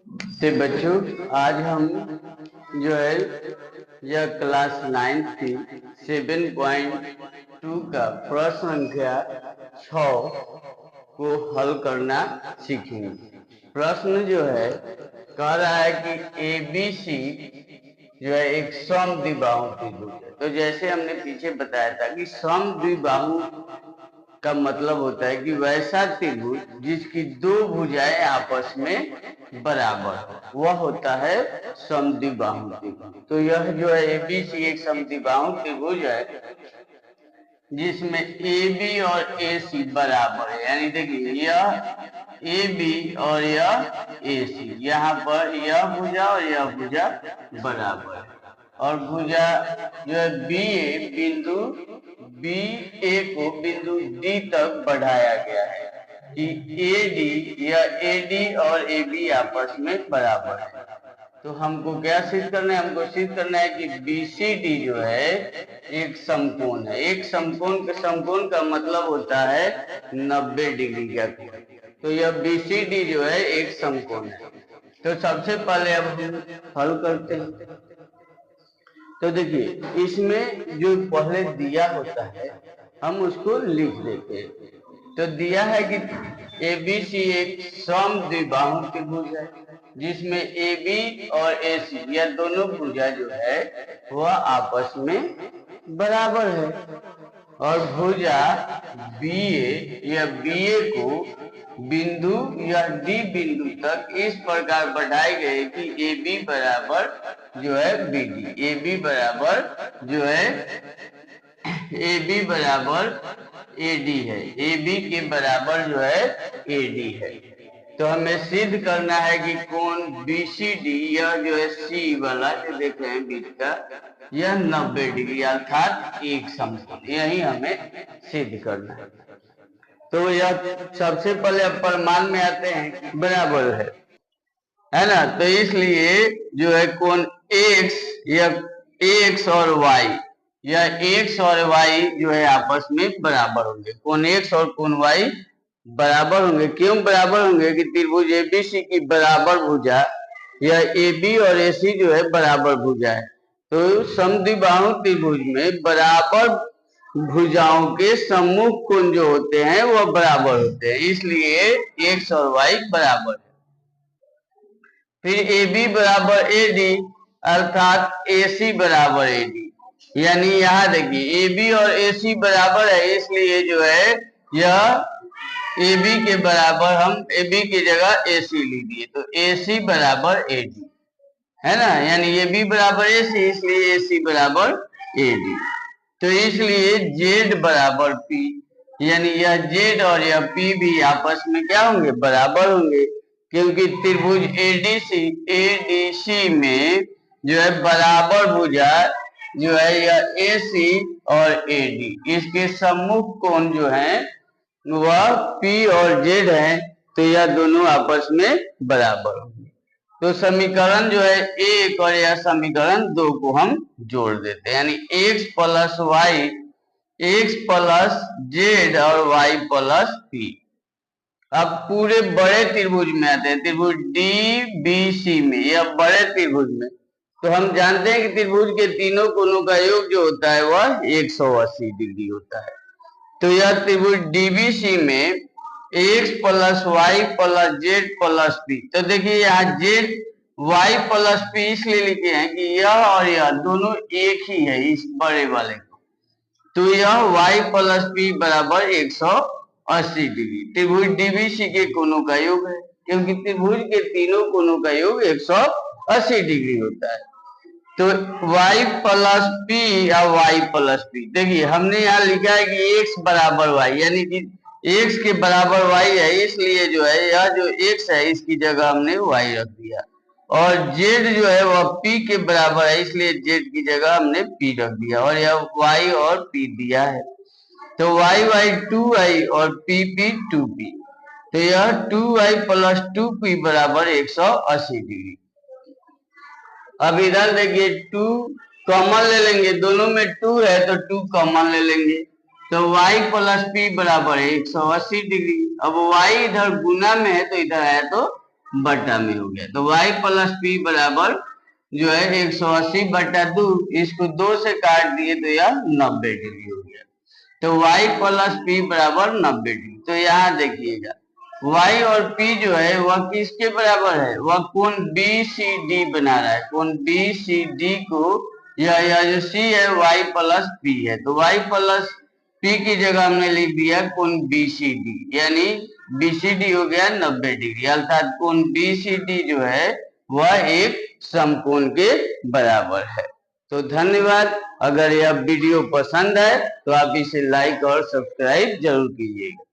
तो बच्चों आज हम जो है यह क्लास 9 की 7.2 का प्रश्न संख्या 6 को हल करना सीखेंगे। प्रश्न जो है कह रहा है कि ABC जो है एक समद्विबाहु त्रिभुज है। तो जैसे हमने पीछे बताया था कि समद्विबाहु का मतलब होता है कि वैसा त्रिभुज जिसकी दो भुजाएं आपस में बराबर हो, वह होता है समद्विबाहु त्रिभुज। तो यह जो है ABC एक समद्विबाहु त्रिभुज है जिसमें AB और AC बराबर है। यानी देखिए यह AB और यह AC, यहाँ पर यह भुजा और यह भुजा बराबर है। और भुजा जो है BA बिंदु BA को बिंदु D तक बढ़ाया गया है कि AD या AD और AB आपस में बराबर है। तो हमको क्या सिद्ध करना है? हमको सिद्ध करना है कि BCD जो है एक समकोण है। एक समकोण का मतलब होता है 90 डिग्री का कोण। तो यह BCD जो है एक समकोण है। तो सबसे पहले अब हम हल करते हैं। तो देखिए इसमें जो पहले दिया होता है हम उसको लिख देते हैं। तो दिया है कि ABC एक समद्विबाहु त्रिभुज है जिसमें AB और AC यह दोनों भुजा जो है वह आपस में बराबर है। और भुजा BA या BA को बिंदु या D बिंदु तक इस प्रकार बढ़ाई गई कि AB बराबर जो है BD, AB बराबर जो है AB बराबर AD है, AB के बराबर जो है AD है। तो हमें सिद्ध करना है कि कोण BCD यह जो है C वाला जो देख रहे हैं बीच का यह 90 डिग्री अर्थात एक समकोण, यही हमें सिद्ध करना है। तो यह सबसे पहले प्रमाण में आते हैं बराबर है ना। तो इसलिए जो है कोण X या X और Y या X और Y जो है आपस में बराबर होंगे। कोण X और कोण Y बराबर होंगे। क्यों बराबर होंगे? कि त्रिभुज ABC की बराबर भुजा या AB और AC जो है बराबर भुजा है। तो समद्विबाहु त्रिभुज में बराबर भुजाओं के सम्मुख कोण जो होते हैं वह बराबर होते हैं, इसलिए X और Y बराबर है। फिर AB बराबर AD अर्थात AC बराबर AD, यानी यहाँ देखिए AB और AC बराबर है, इसलिए जो है यह AB के बराबर हम AB की जगह AC लिख दिए। तो AC बराबर AD है ना, यानी AB बराबर AC इसलिए AC बराबर AD। तो इसलिए Z बराबर P, यानी यह Z और यह P भी आपस में क्या होंगे? बराबर होंगे, क्योंकि त्रिभुज ADC में जो है बराबर भुजा जो है यह AC और AD, इसके सम्मुख कोण जो है वह P और Z है। तो यह दोनों आपस में बराबर होंगे। तो समीकरण जो है 1 और यह समीकरण 2 को हम जोड़ देते हैं, यानी x plus y, x plus z और y प्लस पी। अब पूरे बड़े त्रिभुज में आते हैं, त्रिभुज DBC में, यह बड़े त्रिभुज में। तो हम जानते हैं कि त्रिभुज के तीनों कोणों का योग जो होता है वह 180 डिग्री होता है। तो यह त्रिभुज DBC में x plus y plus z plus P. तो देखिए यहाँ जेड y प्लस पी इसलिए लिखे हैं कि यह और यह दोनों एक ही है इस बड़े वाले को। तो यह y प्लस पी बराबर 180 डिग्री त्रिभुज DBC के कोणों का योग है, क्योंकि त्रिभुज के तीनों कोणों का योग 180 डिग्री होता है। तो y प्लस पी या y प्लस पी, देखिए हमने यहाँ लिखा है कि x बराबर y, यानी कि x के बराबर y है, इसलिए जो है यह जो x है इसकी जगह हमने y रख दिया। और z जो है वह p के बराबर है, इसलिए z की जगह हमने p रख दिया और यह y और p दिया है। तो y 2y और p 2p। तो यह 2y प्लस 2p बराबर 180 डिग्री। अब इधर देखिए 2 कॉमन ले लेंगे, दोनों में 2 है तो 2 कॉमन ले लेंगे। तो y प्लस पी बराबर है 180 डिग्री। अब y इधर गुना में है तो इधर आया तो बटा में हो गया। तो y प्लस पी बराबर जो है 180 बटा 2, इसको 2 से काट दिए तो यह 90 डिग्री हो गया। तो y प्लस पी बराबर 90 डिग्री। तो यहाँ देखिएगा y और p जो है वह किसके बराबर है, वह कोण BCD बना रहा है। कोण BCD को यह जो c है y प्लस p है, तो y प्लस p की जगह हमने लिख दिया कोण BCD, यानी BCD हो गया 90 डिग्री, अर्थात कोण BCD जो है वह एक समकोण के बराबर है। तो धन्यवाद। अगर यह वीडियो पसंद है तो आप इसे लाइक और सब्सक्राइब जरूर कीजिएगा।